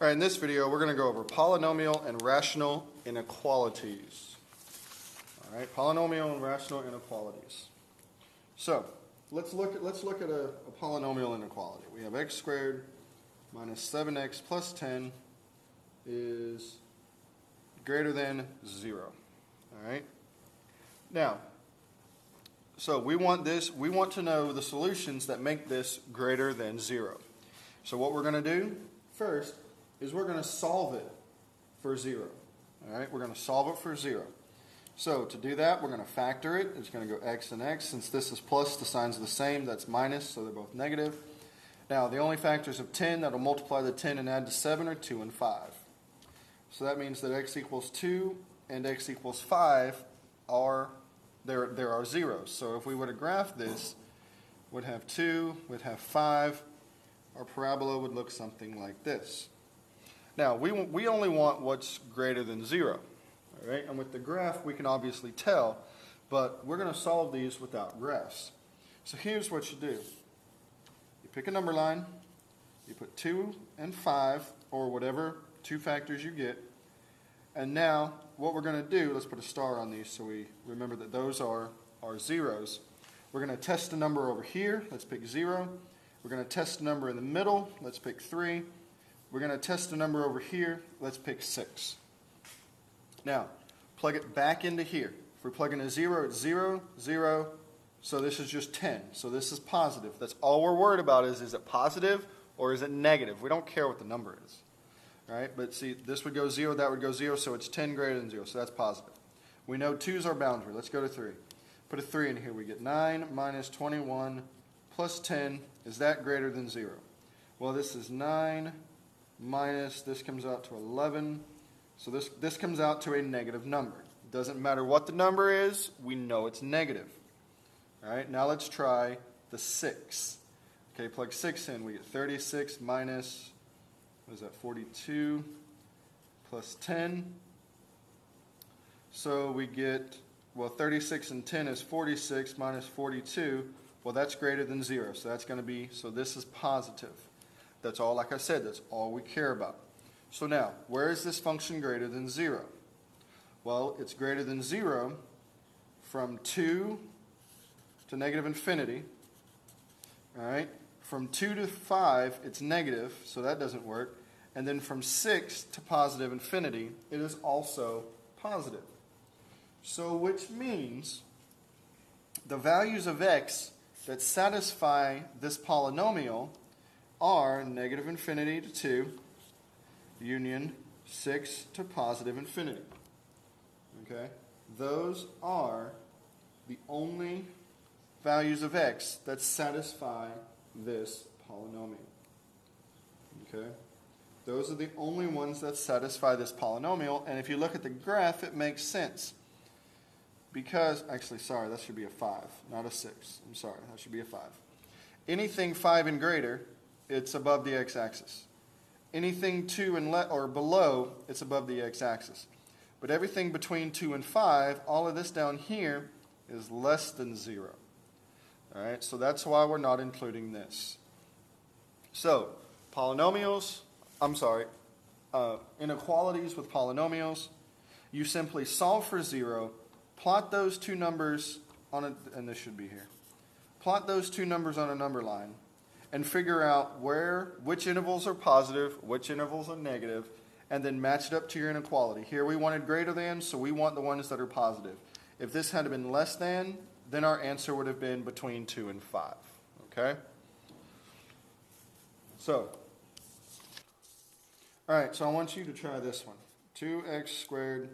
All right, in this video, we're going to go over polynomial and rational inequalities. All right, polynomial and rational inequalities. So let's look at a polynomial inequality. We have x squared minus 7x plus 10 is greater than 0. All right. Now, so we want to know the solutions that make this greater than 0. So what we're going to do first is we're going to solve it for 0. All right, we're going to solve it for 0. So to do that, we're going to factor it. It's going to go x and x. Since this is plus, the signs are the same. That's minus, so they're both negative. Now, the only factors of 10 that will multiply the 10 and add to 7 are 2 and 5. So that means that x equals 2 and x equals 5 are, there are zeros. So if we were to graph this, we'd have 2, we'd have 5. Our parabola would look something like this. Now, we only want what's greater than 0. All right? And with the graph, we can obviously tell, but we're going to solve these without graphs. So here's what you do. You pick a number line, you put 2 and 5, or whatever two factors you get, and now what we're going to do, let's put a star on these so we remember that those are our zeros. We're going to test a number over here, let's pick 0. We're going to test a number in the middle, let's pick 3. We're going to test a number over here, let's pick 6. Now, plug it back into here. If we plug in a 0, it's 0, 0, so this is just 10. So this is positive. That's all we're worried about is it positive or is it negative? We don't care what the number is. All right, but see, this would go 0, that would go 0, so it's 10 greater than 0, so that's positive. We know 2 is our boundary. Let's go to 3. Put a 3 in here. We get 9 minus 21 plus 10. Is that greater than 0? Well, this is 9 minus, this comes out to 11. So this comes out to a negative number. It doesn't matter what the number is, we know it's negative. All right, now let's try the 6. Okay, plug 6 in. We get 36 minus, what is that, 42 plus 10. So we get, well, 36 and 10 is 46 minus 42. Well, that's greater than 0. So that's going to be, so this is positive. That's all, like I said, that's all we care about. So now, where is this function greater than 0? Well, it's greater than 0 from 2 to negative infinity. All right? From 2 to 5, it's negative, so that doesn't work. And then from 6 to positive infinity, it is also positive. So which means the values of x that satisfy this polynomial are negative infinity to 2, union 6 to positive infinity. Okay? Those are the only values of x that satisfy this polynomial. Okay? Those are the only ones that satisfy this polynomial, and if you look at the graph, it makes sense. Because, actually, sorry, that should be a 5, not a 6. I'm sorry, that should be a 5. Anything 5 and greater, it's above the x-axis. Anything 2 and or below, it's above the x-axis. But everything between 2 and 5, all of this down here is less than 0. All right, so that's why we're not including this. So, inequalities with polynomials, you simply solve for 0, plot those two numbers on and this should be here. Plot those two numbers on a number line and figure out which intervals are positive, which intervals are negative, and then match it up to your inequality. Here we wanted greater than, so we want the ones that are positive. If this had been less than, then our answer would have been between 2 and 5. Okay? So, all right, so I want you to try this one. 2x squared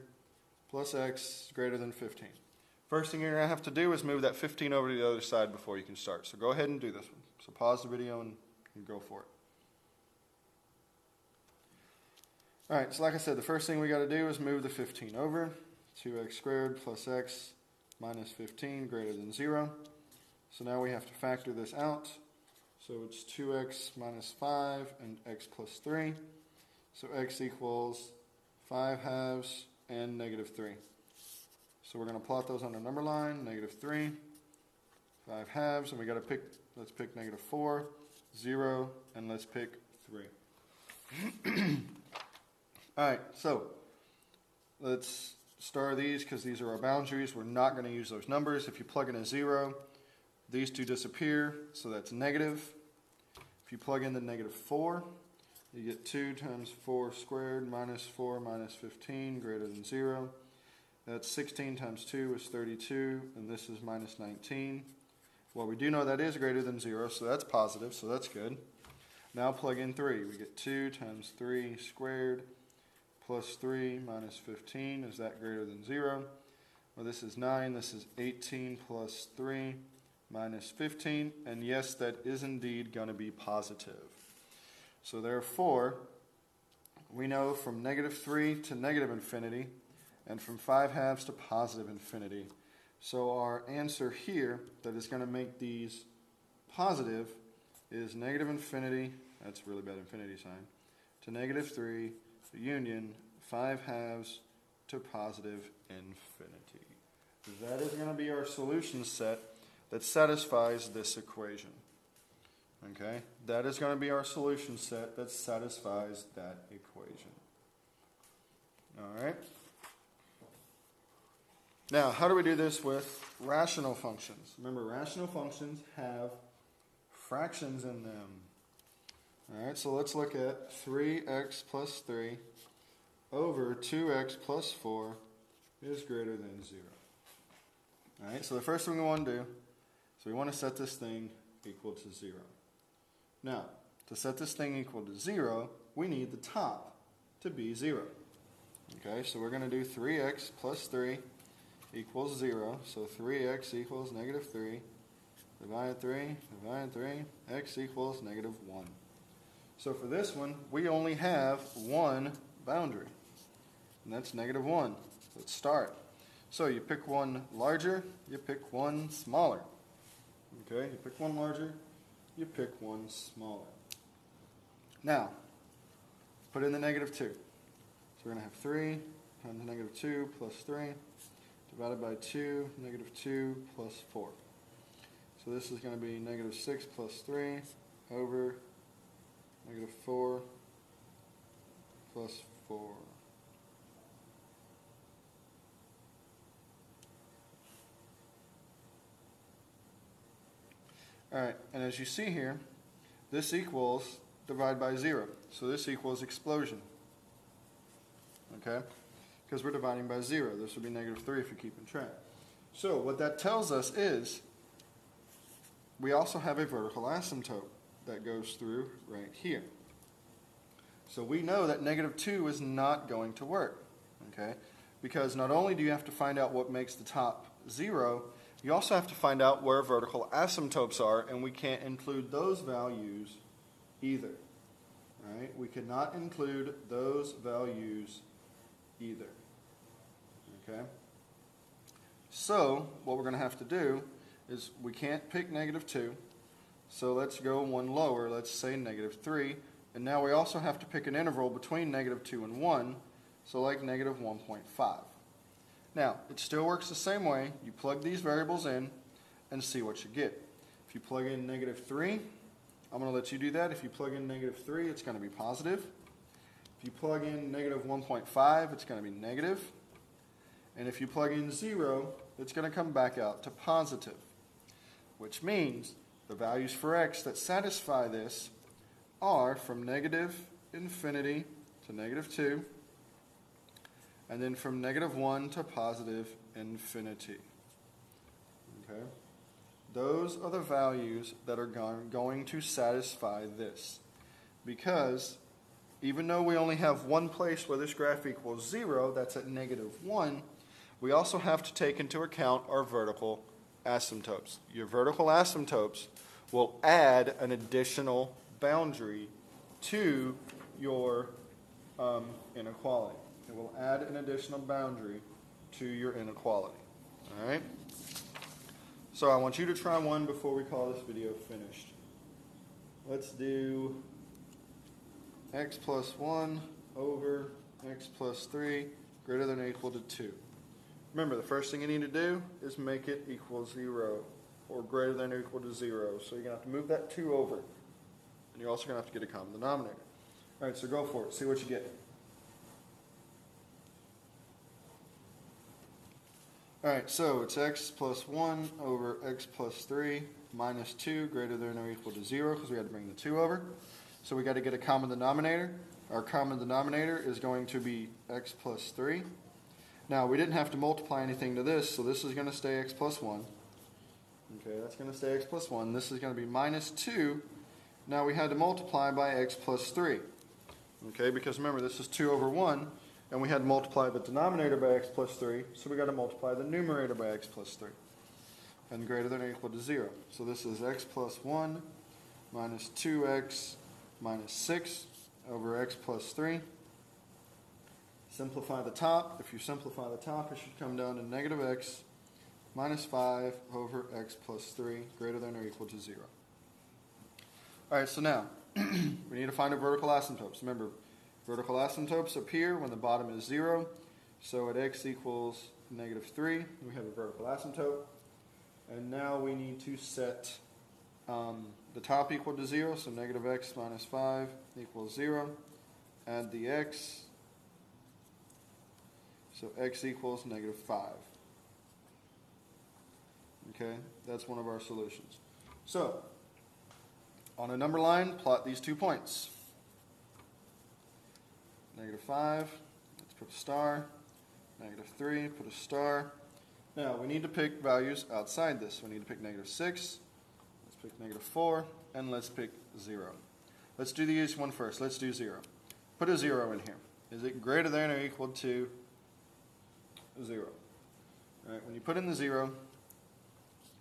plus x greater than 15. First thing you're going to have to do is move that 15 over to the other side before you can start. So go ahead and do this one. So pause the video and go for it. All right, so like I said, the first thing we got to do is move the 15 over. 2x squared plus x minus 15 greater than 0. So now we have to factor this out. So it's 2x minus 5 and x plus 3. So x equals 5 halves and negative 3. So we're going to plot those on a number line, negative 3, 5 halves, and we got to pick, let's pick negative 4, 0, and let's pick 3. All right, so let's star these because these are our boundaries. We're not going to use those numbers. If you plug in a 0, these two disappear, so that's negative. If you plug in the -4, you get 2 times 4 squared minus 4 minus 15 greater than 0. That's 16 times 2 is 32, and this is minus 19. Well, we do know that is greater than 0, so that's positive, so that's good. Now plug in 3. We get 2 times 3 squared plus 3 minus 15. Is that greater than 0? Well, this is 9. This is 18 plus 3 minus 15. And yes, that is indeed going to be positive. So therefore, we know from -3 to negative infinity and from 5/2 to positive infinity. So our answer here that is going to make these positive is negative infinity, that's a really bad infinity sign, to -3, the union 5/2 to positive infinity. That is going to be our solution set that satisfies this equation. Okay, that is going to be our solution set that satisfies that equation. All right. Now, how do we do this with rational functions? Remember, rational functions have fractions in them. All right, so let's look at 3x plus 3 over 2x plus 4 is greater than 0. All right, so the first thing we want to do is we want to set this thing equal to 0. Now, to set this thing equal to 0, we need the top to be 0. Okay, so we're going to do 3x plus 3 equals 0. So 3x equals -3. Divide 3, divide 3, x equals -1. So for this one, we only have one boundary, and that's -1. Let's start. So you pick one larger, you pick one smaller. Okay, you pick one larger, you pick one smaller. Now, put in the -2. So we're going to have 3 times -2 plus 3 divided by 2, -2 plus 4. So this is going to be -6 plus 3 over -4 plus 4. All right, and as you see here, this equals divide by 0. So this equals explosion. Okay? Because we're dividing by 0. This would be -3 if you're keeping track. So what that tells us is we also have a vertical asymptote that goes through right here. So we know that -2 is not going to work. Okay? Because not only do you have to find out what makes the top 0, you also have to find out where vertical asymptotes are, and we can't include those values either. All right? We cannot include those values either. Okay? So what we're going to have to do is we can't pick -2, so let's go one lower, let's say -3, and now we also have to pick an interval between -2 and 1, so like -1.5. Now, it still works the same way. You plug these variables in and see what you get. If you plug in -3, I'm going to let you do that. If you plug in -3, it's going to be positive. If you plug in -1.5, it's going to be negative. And if you plug in 0, it's going to come back out to positive, which means the values for x that satisfy this are from -infinity to -2, and then from -1 to positive infinity. Okay? Those are the values that are going to satisfy this. Because even though we only have one place where this graph equals 0, that's at -1, we also have to take into account our vertical asymptotes. Your vertical asymptotes will add an additional boundary to your inequality. It will add an additional boundary to your inequality. All right? So I want you to try one before we call this video finished. Let's do x plus 1 over x plus 3 greater than or equal to 2. Remember, the first thing you need to do is make it equal 0 or greater than or equal to 0. So you're going to have to move that 2 over. And you're also going to have to get a common denominator. All right, so go for it. See what you get. All right, so it's x plus 1 over x plus 3 minus 2 greater than or equal to 0 because we had to bring the 2 over. So we got to get a common denominator. Our common denominator is going to be x plus 3. Now, we didn't have to multiply anything to this, so this is going to stay x plus 1. Okay, that's going to stay x plus 1. This is going to be minus 2. Now we had to multiply by x plus 3. Okay, because remember, this is 2 over 1, and we had to multiply the denominator by x plus 3, so we got to multiply the numerator by x plus 3. And greater than or equal to 0. So this is x plus 1 minus 2x minus 6 over x plus 3. Simplify the top. If you simplify the top, it should come down to negative x minus 5 over x plus 3 greater than or equal to 0. All right, so now we need to find our vertical asymptotes. Remember, vertical asymptotes appear when the bottom is 0. So at x equals negative 3, we have a vertical asymptote. And now we need to set the top equal to 0, so negative x minus 5 equals 0. Add the x, so x equals negative 5. Okay, that's one of our solutions. So, on a number line, plot these 2 points. Negative 5, let's put a star. Negative 3, put a star. Now, we need to pick values outside this. We need to pick negative 6, let's pick negative 4, and let's pick 0. Let's do the easy one first. Let's do 0. Put a 0 in here. Is it greater than or equal to 0? All right, when you put in the 0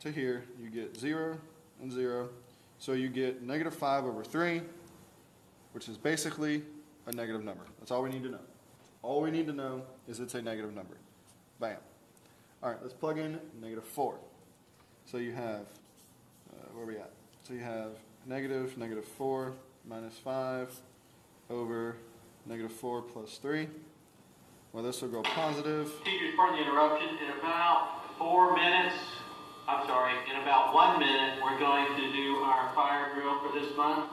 to here, you get 0 and 0. So you get negative 5 over 3, which is basically a negative number. That's all we need to know. All we need to know is it's a negative number. Bam. All right, let's plug in negative 4. So you have, where are we at? So you have negative 4 minus 5 over negative 4 plus 3. Well, this will go positive. Teachers, pardon the interruption. In about 4 minutes, in about 1 minute, we're going to do our fire drill for this month.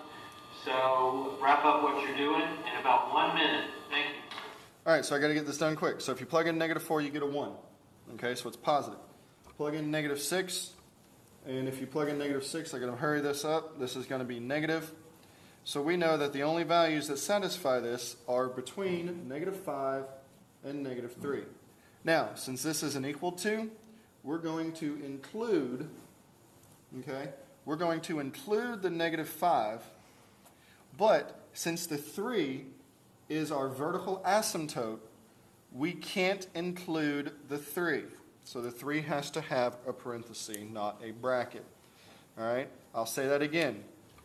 So wrap up what you're doing in about 1 minute. Thank you. All right, so I got to get this done quick. So if you plug in negative 4, you get a 1. Okay, so it's positive. Plug in negative 6, and if you plug in negative 6, I'm going to hurry this up. This is going to be negative. So we know that the only values that satisfy this are between negative 5 and negative 3. Now, since this is an equal to, we're going to include, we're going to include the negative 5, but since the 3 is our vertical asymptote, we can't include the 3. So the 3 has to have a parenthesis, not a bracket. All right? I'll say that again.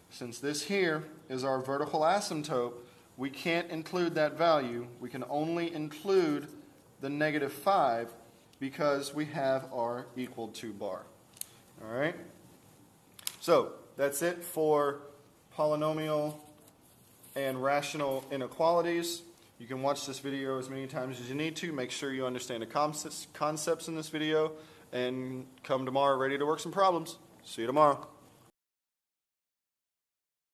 Since this here is our vertical asymptote, we can't include that value. We can only include the negative 5 because we have our equal to bar. All right? So that's it for polynomial and rational inequalities. You can watch this video as many times as you need to. Make sure you understand the concepts in this video, and come tomorrow ready to work some problems. See you tomorrow.